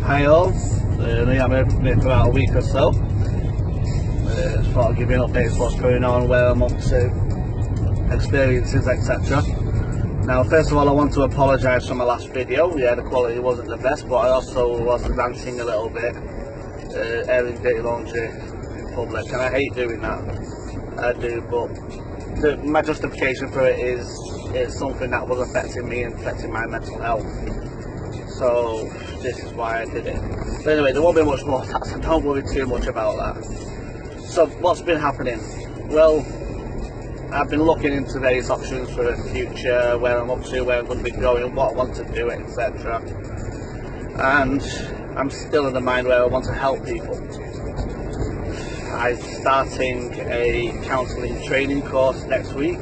Hi all, I'm here for about a week or so. Just thought I'd give you an update of what's going on, where I'm up to, experiences, etc. Now, first of all, I want to apologise for my last video. Yeah, the quality wasn't the best, but I also was ranting a little bit, airing dirty laundry in public, and I hate doing that. I do, but my justification for it is something that was affecting me and affecting my mental health. So this is why I did it. But anyway, there won't be much more of that, so don't worry too much about that. So what's been happening? Well, I've been looking into various options for the future, where I'm up to, where I'm going to be going, what I want to do, etc. And I'm still in the mind where I want to help people. I'm starting a counselling training course next week,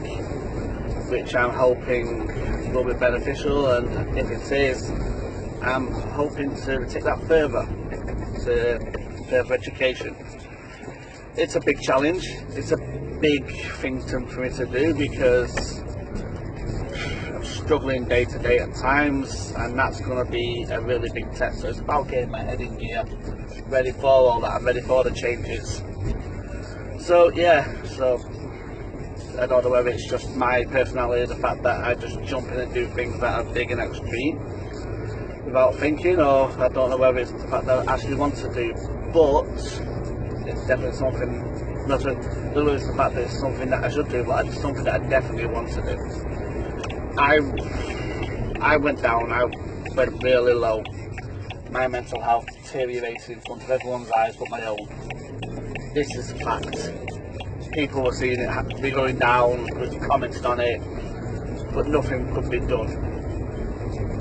which I'm hoping will be beneficial, and if it is, I'm hoping to take that further to further education. It's a big challenge, it's a big thing for me to do, because I'm struggling day to day at times, and that's going to be a really big test. So it's about getting my head in gear, ready for all that, I'm ready for the changes. So yeah, so I don't know whether it's just my personality, the fact that I just jump in and do things that are big and extreme without thinking, or I don't know whether it's the fact that I actually want to do, but it's definitely something, not whether it's the fact that it's something that I should do, but it's something that I definitely want to do. I went down, I went really low, my mental health deteriorated in front of everyone's eyes but my own. This is a fact. People were seeing it be going down, commented on it, but nothing could be done.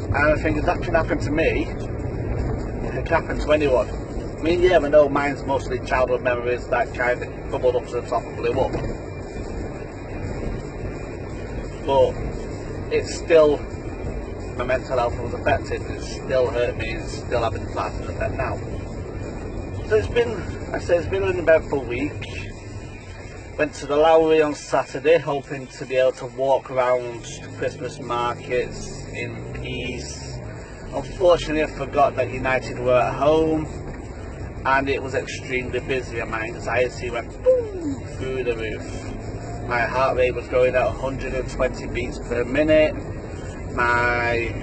And I think if that can happen to me, it can happen to anyone. I mean, yeah, I know mine's mostly childhood memories that kind of bubbled up to the top and blew up. But it's still, my mental health was affected, it still hurt me, it's still having a lasting effect now. So it's been an eventful week. Went to the Lowry on Saturday, hoping to be able to walk around Christmas markets in peace. Unfortunately, I forgot that United were at home, and it was extremely busy, and my anxiety went boom through the roof. My heart rate was going at 120 beats per minute. My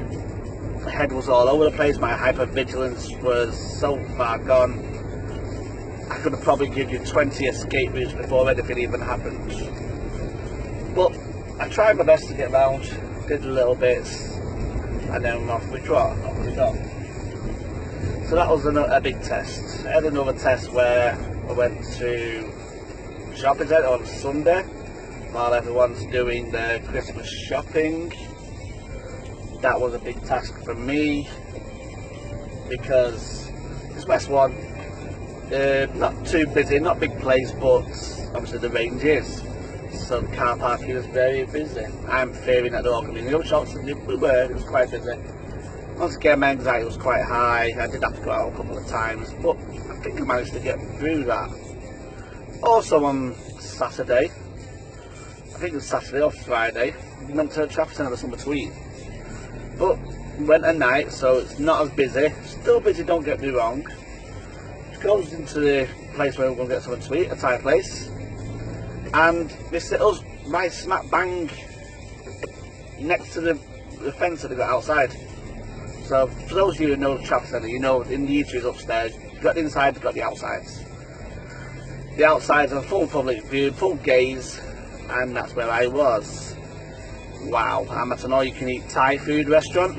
head was all over the place. My hypervigilance was so far gone. I could have probably give you 20 escape routes before anything even happened. But I tried my best to get around, did a little bits, and then off we got. So that was a big test. I had another test where I went to shopping centre on Sunday while everyone's doing their Christmas shopping. That was a big task for me, because it's West 1. Not too busy, not big place, but obviously the range is. So the car parking is very busy. I'm fearing that they're all going to be in the shops, and it was quite busy. Once again, my anxiety was quite high. I did have to go out a couple of times, but I think I managed to get through that. Also on Saturday, I think it was Saturday or Friday, we went to a traffic centre for something to eat. But we went at night, so it's not as busy. Still busy, don't get me wrong. Goes into the place where we're going to get something to eat, a Thai place, and they sit us right smack bang next to the fence that they got outside. So for those of you who know the traffic centre, you know in the eateries upstairs, you've got the inside, you've got the outsides. The outsides are full public view, full gaze, and that's where I was. Wow, I'm at an all-you-can-eat Thai food restaurant,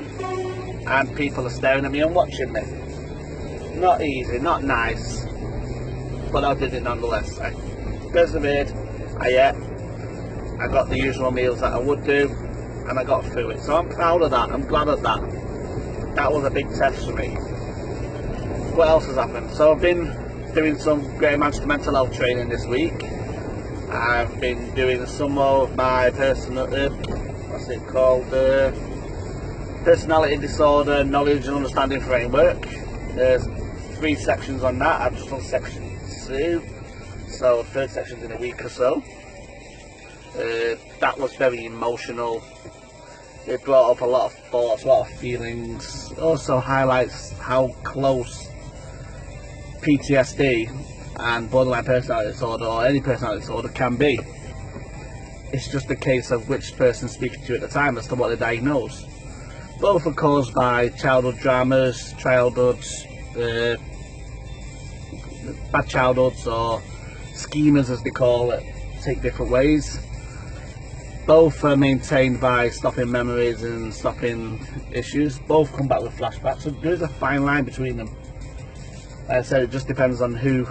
and people are staring at me and watching me. Not easy, not nice, but I did it nonetheless. I persevered, I ate, I got the usual meals that I would do, and I got through it. So I'm proud of that, I'm glad of that. That was a big test for me. What else has happened? So I've been doing some Greater Manchester mental health training this week. I've been doing some of my personality disorder knowledge and understanding framework. There's 3 sections on that. I've just done section 2, so 3rd section's in a week or so. That was very emotional. It brought up a lot of thoughts, a lot of feelings. It also highlights how close PTSD and borderline personality disorder, or any personality disorder, can be. It's just a case of which person speaking to you at the time as to what they diagnose. Both are caused by childhood dramas, childhoods, bad childhoods, or schemas as they call it, take different ways. Both are maintained by stopping memories and stopping issues. Both come back with flashbacks, so there is a fine line between them. Like I said, it just depends on who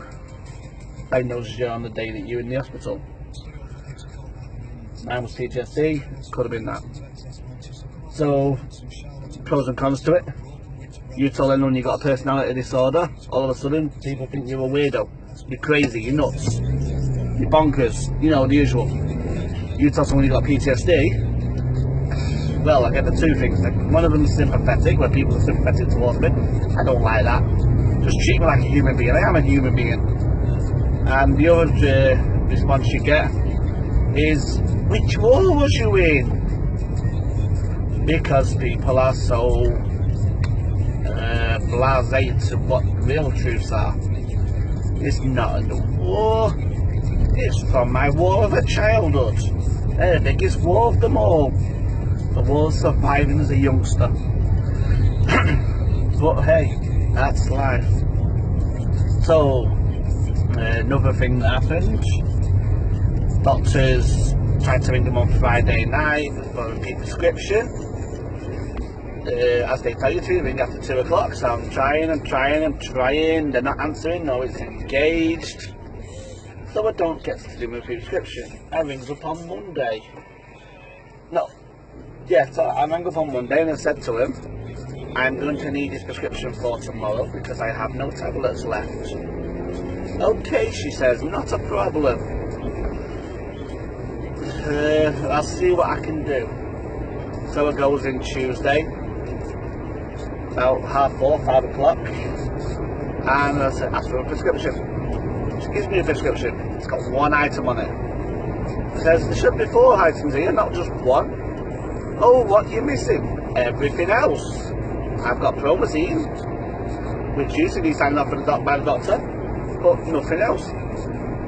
diagnoses you on the day that you're in the hospital. Mine was PTSD, could have been that. So, pros and cons to it. You tell anyone you got a personality disorder, all of a sudden people think you're a weirdo, you're crazy, you're nuts, you're bonkers, you know, the usual. You tell someone you got PTSD, well, I get the two things. One of them is sympathetic, where people are sympathetic towards me. I don't like that. Just treat me like a human being. I am a human being. And the other response you get is, which war was you in? Because people are so blasé to what real truths are. It's not a war. It's from my war of a childhood. The biggest war of them all. The war of surviving as a youngster. But hey, that's life. So, another thing that happened. Doctors tried to ring them on Friday night for a repeat prescription. As they tell you to, ring after 2 o'clock, so I'm trying, they're not answering, no, it's engaged. So I don't get to do my prescription. I rings up on Monday. So I rang up on Monday and I said to him, I'm going to need his prescription for tomorrow because I have no tablets left. Okay, she says, not a problem. I'll see what I can do. So it goes in Tuesday, about 4:30, 5 o'clock, and I said, ask for a prescription. She gives me a prescription. It's got one item on it. It says there should be 4 items here, not just one. Oh, what are you missing? Everything else. I've got promazine, which usually signed off by the doctor, but nothing else.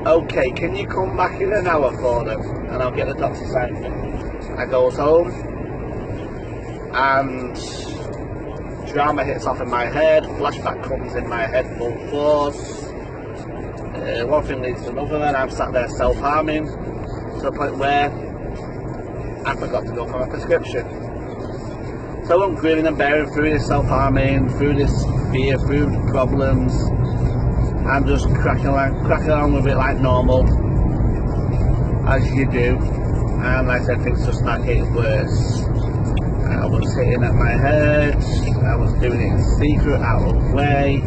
Okay, can you come back in an hour for them, and I'll get the doctor signed it. I goes home, and drama hits off in my head, flashback comes in my head full force. One thing leads to another, and I'm sat there self-harming to the point where I forgot to go for my prescription. So I'm grinning and bearing through this self-harming, through this fear, through the problems. I'm just cracking along with it like normal, as you do. And like I said, things just start getting worse. I was hitting at my head, I was doing it in secret, out of the way.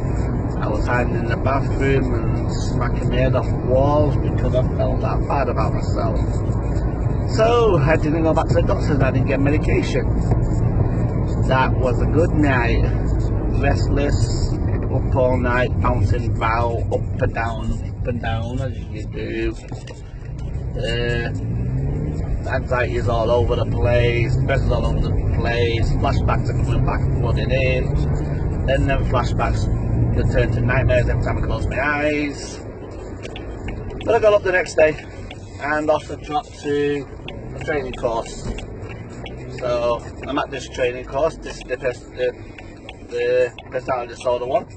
I was hiding in the bathroom and smacking my head off walls because I felt that bad about myself. So I didn't go back to the doctors, I didn't get medication. That was a good night. Restless, up all night, bouncing about, up and down as you do. Anxiety is all over the place, stress is all over the place, flashbacks are coming back and flooding in. Then them flashbacks return to nightmares every time I close my eyes. But I got up the next day and off the trot to a training course. So I'm at this training course, this is the personality disorder one,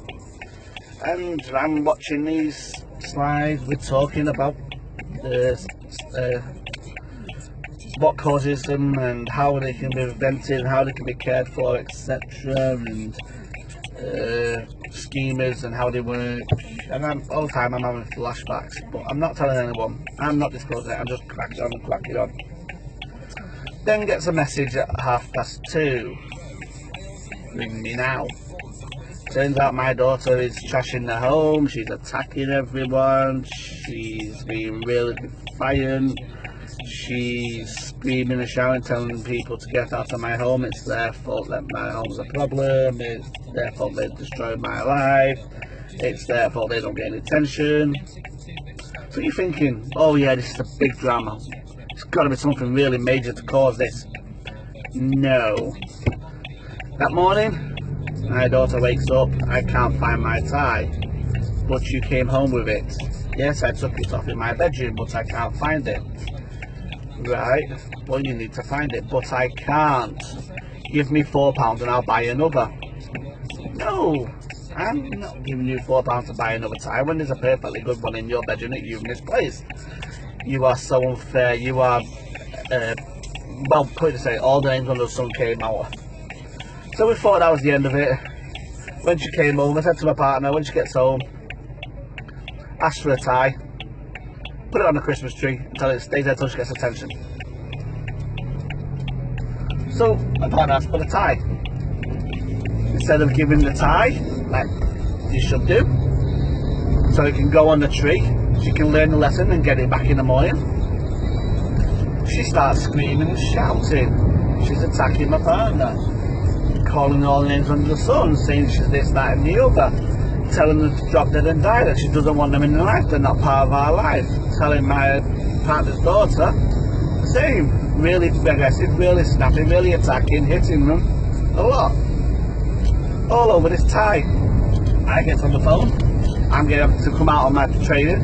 and I'm watching these slides. We're talking about what causes them and how they can be prevented, how they can be cared for, etc., and schemas and how they work. And all the time I'm having flashbacks, but I'm not telling anyone, I'm not disclosing it, I'm just cracking on. Then gets a message at 2:30, ring me now. Turns out my daughter is trashing the home, she's attacking everyone, she's being really defiant, she's screaming and shouting, telling people to get out of my home. It's their fault that my home's a problem, it's their fault they destroyed my life, it's their fault they don't get any attention. So you're thinking, oh yeah, this is a big drama, it's got to be something really major to cause this. No. That morning, my daughter wakes up, I can't find my tie. But you came home with it. Yes, I took it off in my bedroom, but I can't find it. Right, well you need to find it, but I can't. Give me £4 and I'll buy another. No, I'm not giving you £4 to buy another tie when there's a perfectly good one in your bedroom that you've misplaced. You are so unfair. You are, well, put it to say, all the names under the sun came out. So we thought that was the end of it. When she came home, I said to my partner, when she gets home, ask for a tie, put it on the Christmas tree until it stays there until she gets attention. So my partner asked for the tie. Instead of giving the tie, like you should do, so it can go on the tree, she can learn the lesson and get it back in the morning, she starts screaming and shouting. She's attacking my partner, calling all the names under the sun, saying she's this, that and the other, telling them to drop dead and die, that she doesn't want them in her life, they're not part of our life, telling my partner's daughter the same, really aggressive, really snapping, really attacking, hitting them a lot, all over this tie. I get on the phone, I'm getting to come out on my training,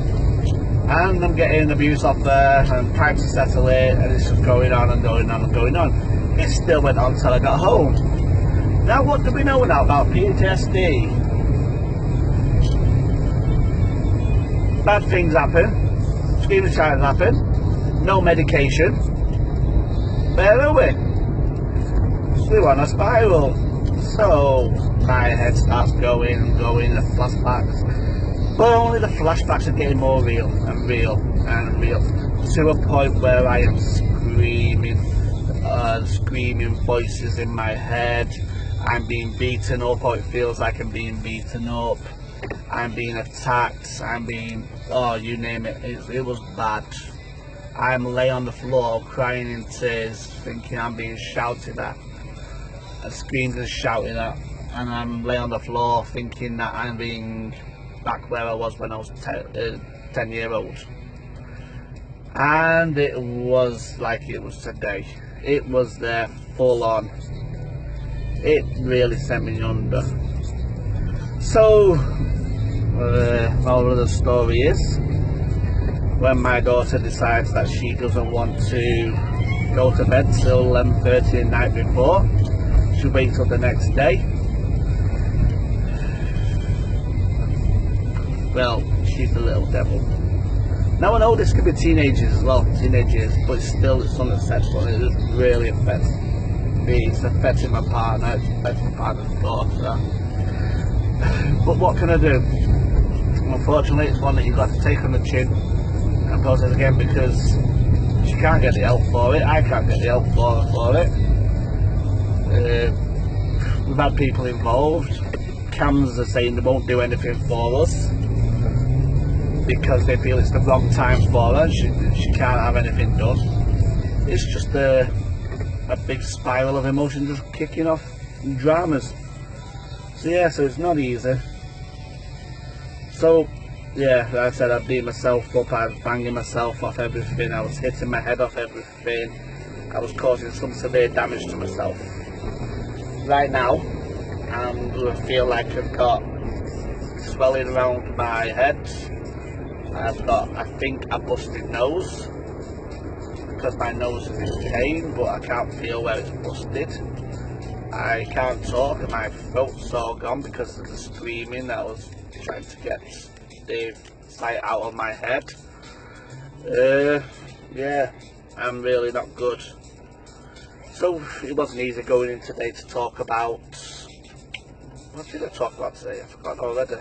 and I'm getting abuse off there and trying to settle it, and it's just going on and going on and going on. It still went on until I got home. Now what do we know now about PTSD? Bad things happen, screaming shouting happen, no medication. Where are we? We're on a spiral. So my head starts going, the flashbacks. But only the flashbacks are getting more real and real and real, to a point where I am screaming voices in my head. I'm being beaten up, or it feels like I'm being beaten up. I'm being attacked, I'm being, oh, you name it, it was bad. I'm laying on the floor crying in tears, thinking I'm being shouted at and screamed and shouted at, and I'm laying on the floor thinking that I'm being back where I was when I was 10-year-old. And it was like it was today. It was there full on. It really sent me under. So moral of the story is, when my daughter decides that she doesn't want to go to bed till 11:30 the night before, she waits till the next day. Well, she's a little devil. Now I know this could be teenagers as well, teenage years, but still it's unacceptable. It just really affects me. It's affecting my partner, it's affecting my partner's daughter. But what can I do? Unfortunately, it's one that you've got to take on the chin and process again, because she can't get the help for it, I can't get the help for it. We've had people involved. CAMS are saying they won't do anything for us because they feel it's the wrong time for her. She can't have anything done. It's just a big spiral of emotion just kicking off and dramas. So yeah, so it's not easy. So yeah, like I said, I beat myself up, I was banging myself off everything, I was hitting my head off everything, I was causing some severe damage to myself. Right now, I feel like I've got swelling around my head. I've got, I think, a busted nose, because my nose is in pain, but I can't feel where it's busted. I can't talk and my throat's all gone because of the screaming that I was trying to get the sight out of my head. Yeah, I'm really not good. So it wasn't easy going in today to talk about, what did I talk about today? I forgot already.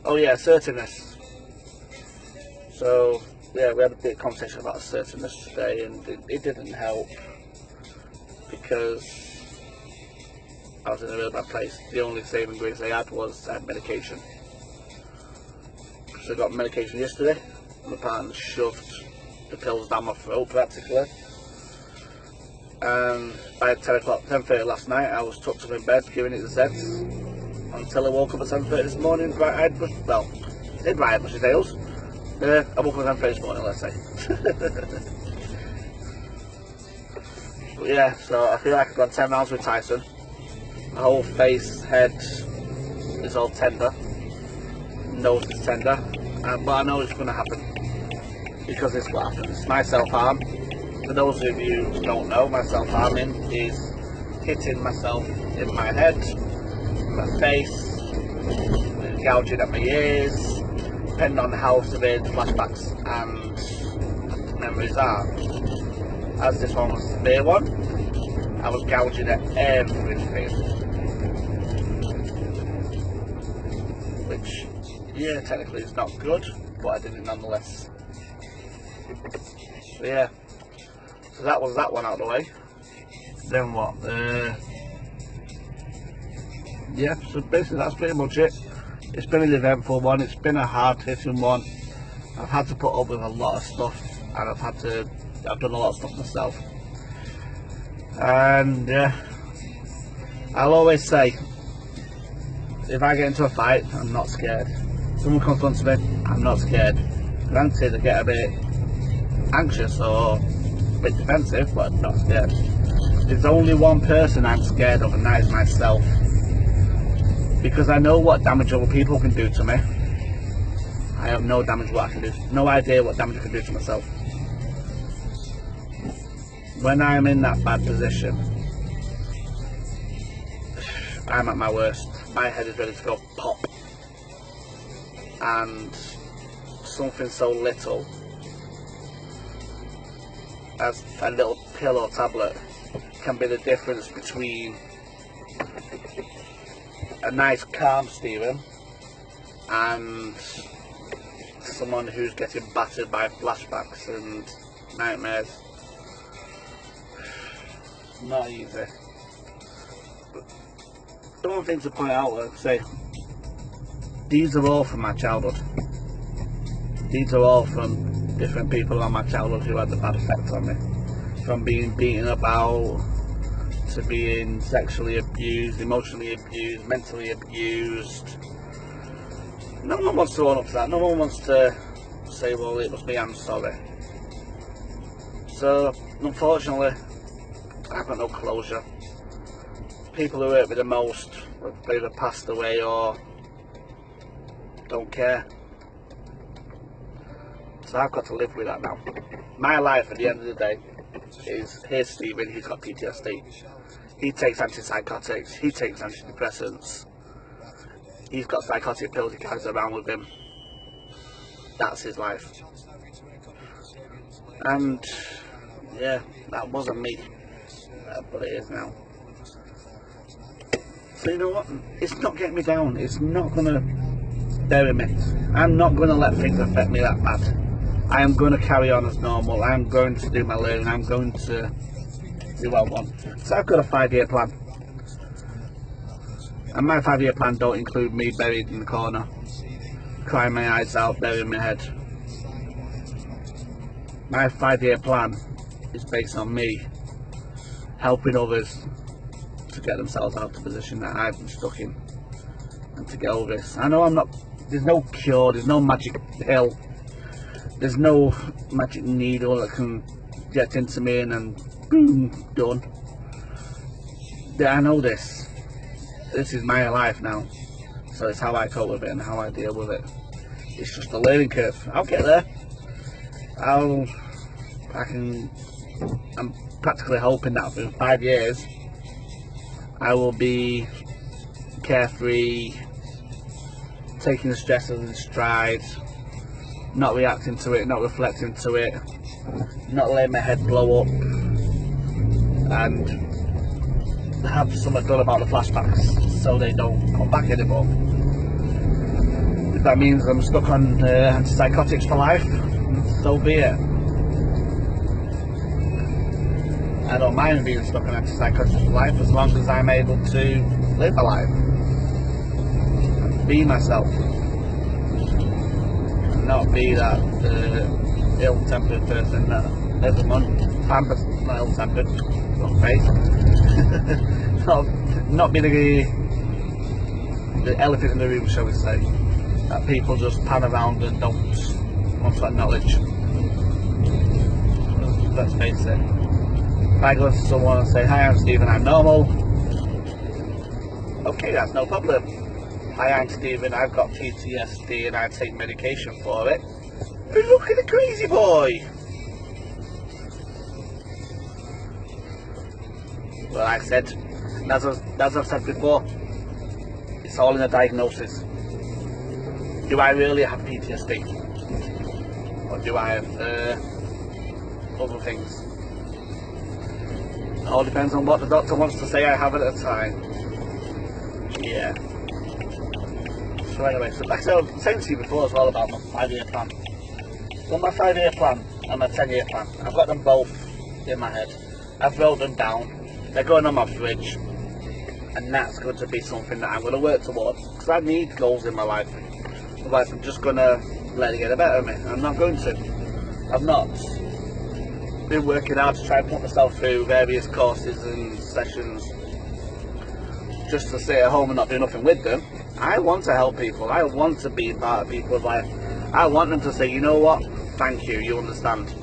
Oh yeah, assertiveness. So yeah, we had a big conversation about assertiveness today, and it didn't help because I was in a really bad place. The only saving grace I had was medication. So I got medication yesterday. My partner shoved the pills down my throat practically. And by 10:30 last night, I was tucked up in bed giving it the Zeds until I woke up at 7:30 this morning. Didn't right bushy tails. I woke up at 7:30 this morning, let's say. But yeah, so I feel like I've gone 10 rounds with Tyson. My whole face, head is all tender, nose is tender, but I know it's going to happen because it's what happens. My self-harm, for those of you who don't know, my self-harming is hitting myself in my head, my face, gouging at my ears, depending on how severe the flashbacks and memories are. As this one was a severe one, I was gouging at everything, which, yeah, technically is not good, but I did it nonetheless. So yeah, so that was that one out of the way. Then what? Yeah, so basically that's pretty much it. It's been an eventful one, it's been a hard hitting one. I've had to put up with a lot of stuff, and I've done a lot of stuff myself. And I'll always say, if I get into a fight, I'm not scared. Someone confronts me, I'm not scared. Granted, I get a bit anxious or a bit defensive, but I'm not scared. There's only one person I'm scared of, and that is myself. Because I know what damage other people can do to me. I have no idea what damage I can do to myself. When I'm in that bad position, I'm at my worst. My head is ready to go pop. And something so little as a little pill or tablet can be the difference between a nice calm Stephen and someone who's getting battered by flashbacks and nightmares. Not easy. But one thing to point out, like say, these are all from my childhood. These are all from different people in my childhood who had a bad effect on me. From being beaten about, to being sexually abused, emotionally abused, mentally abused. No one wants to own up to that. No one wants to say, well, it was me, I'm sorry. So, unfortunately, I've got no closure. People who hurt me the most have either passed away or don't care. So I've got to live with that now. My life at the end of the day is, here's Stephen, he's got PTSD. He takes antipsychotics, he takes antidepressants. He's got psychotic pills he carries around with him. That's his life. And yeah, that wasn't me. But it is now. So you know what? It's not getting me down. It's not going to bury me. I'm not going to let things affect me that bad. I am going to carry on as normal. I'm going to do my learning. I'm going to do what I want. So I've got a 5-year plan. And my 5-year plan don't include me buried in the corner, crying my eyes out, burying my head. My 5-year plan is based on me helping others to get themselves out of the position that I've been stuck in and to get over this. I know there's no cure, there's no magic pill, there's no magic needle that can get into me and then boom, done. Yeah, I know this. This is my life now, so it's how I cope with it and how I deal with it. It's just a learning curve. I'll get there. I'm practically hoping that for 5 years I will be carefree, taking the stresses in stride, not reacting to it, not reflecting to it, not letting my head blow up, and have something done about the flashbacks so they don't come back anymore. If that means I'm stuck on antipsychotics for life, so be it. I don't mind being stuck on antipsychotics for life as long as I'm able to live a life and be myself, and not be that ill-tempered person that everyone, I'm not ill-tempered, not face, not be the elephant in the room, shall we say, that people just pan around and don't want to acknowledge. Let's face it, If I go to someone and say, "Hi, I'm Stephen, I'm normal," okay, that's no problem. "Hi, I'm Stephen, I've got PTSD and I take medication for it." Look at the crazy boy! Well, like I said, as I've said before, it's all in the diagnosis. Do I really have PTSD? Or do I have other things? It all depends on what the doctor wants to say I have at a time. Yeah. So anyway, so like I was saying to you before as well about my 5-year plan. So my 5-year plan and my 10-year plan, I've got them both in my head. I've wrote them down. They're going on my fridge. And that's going to be something that I'm going to work towards. Because I need goals in my life. Otherwise I'm just going to let it get the better of me. I'm not going to. I've not been working hard to try and put myself through various courses and sessions just to stay at home and not do nothing with them. I want to help people. I want to be part of people's life. I want them to say, "You know what? Thank you, you understand."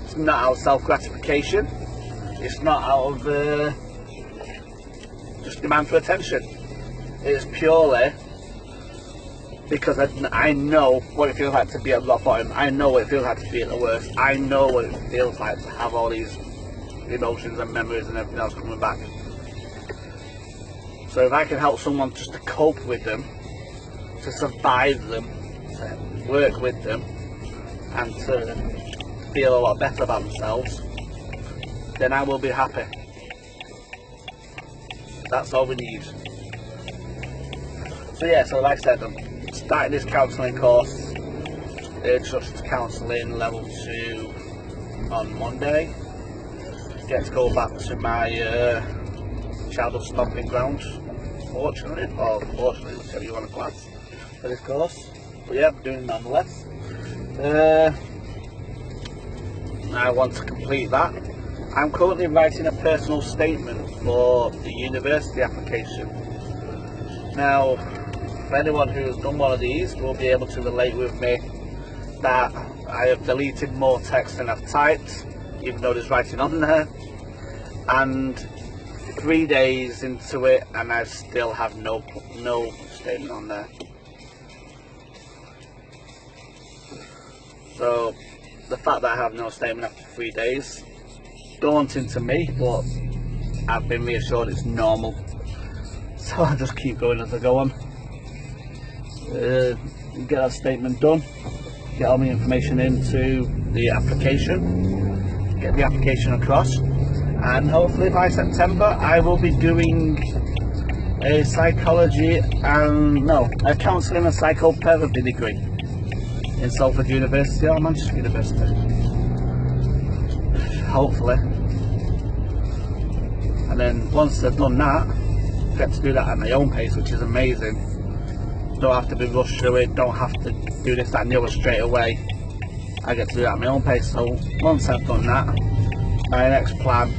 It's not out of self-gratification. It's not out of just demand for attention. It's purely because I know what it feels like to be at rock bottom. I know what it feels like to be at the worst. I know what it feels like to have all these emotions and memories and everything else coming back. So if I can help someone just to cope with them, to survive them, to work with them, and to feel a lot better about themselves, then I will be happy. That's all we need. So yeah, so like I said, I'm starting this counselling course, Trust Counselling Level 2 on Monday. Get to go back to my childhood stomping ground, fortunately, or unfortunately, whichever you want to class, for this course. But yeah, I'm doing it nonetheless. I want to complete that. I'm currently writing a personal statement for the university application. Now, for anyone who's done one of these will be able to relate with me that I have deleted more text than I've typed, even though there's writing on there, and 3 days into it and I still have no statement on there. So the fact that I have no statement after 3 days, daunting to me, but I've been reassured it's normal. So I just keep going as I go on. Get that statement done, get all my information into the application, get the application across, and hopefully by September I will be doing a psychology and a counselling and psychotherapy degree in Salford University or Manchester University. Hopefully. And then once I've done that, I get to do that at my own pace, which is amazing. Don't have to be rushed through it, don't have to do this, that and the other straight away. I get to do that at my own pace. So once I've done that, my next plan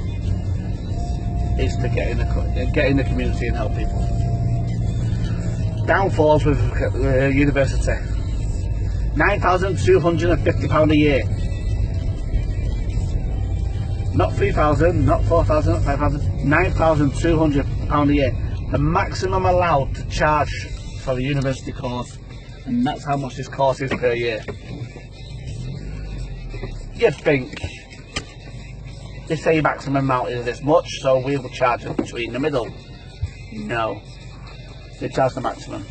is to get in the community and help people. Downfalls with university: £9,250 a year. Not 3,000, not 4,000, not 5,000, £9,200 a year. The maximum allowed to charge for the university course, and that's how much this course is per year. You'd think they say maximum amount is this much, so we will charge it between the middle. No, they charge the maximum.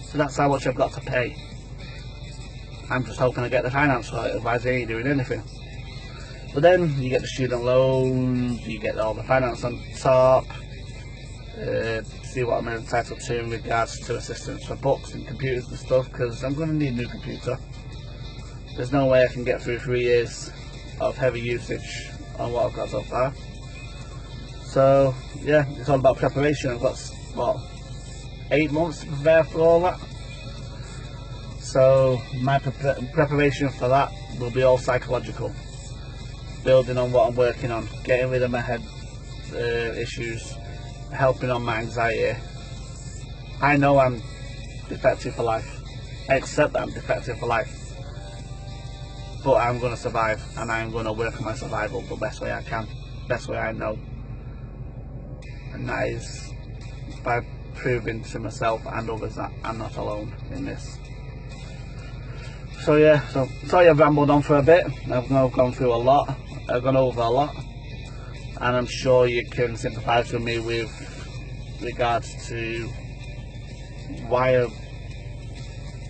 So that's how much I've got to pay. I'm just hoping to get the finance right, otherwise I ain't doing anything. But then you get the student loans, you get all the finance on top, see what I'm entitled to in regards to assistance for books and computers and stuff, because I'm going to need a new computer. There's no way I can get through 3 years of heavy usage on what I've got so far. So yeah, it's all about preparation. I've got, what, 8 months to prepare for all that. So my preparation for that will be all psychological, building on what I'm working on, getting rid of my head issues, helping on my anxiety. I know I'm defective for life. I accept that I'm defective for life, but I'm going to survive, and I'm going to work on my survival the best way I can. best way I know, and that is by proving to myself and others that I'm not alone in this. So yeah, so sorry I've rambled on for a bit. I've gone through a lot, I've gone over a lot, and I'm sure you can sympathise with me with regards to why I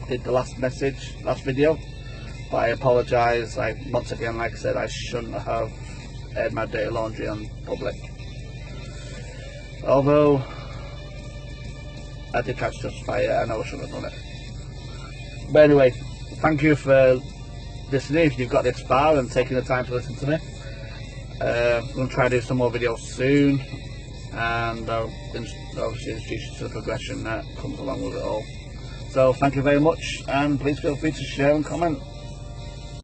did the last video. But I apologise. Once again, like I said, I shouldn't have aired my dirty laundry on public. Although I did catch just fire, I know I shouldn't have done it. But anyway, thank you for listening. If you've got this far and taking the time to listen to me, I'm going to try to do some more videos soon, and I'll obviously introduce you to the progression that comes along with it all. So thank you very much, and please feel free to share and comment.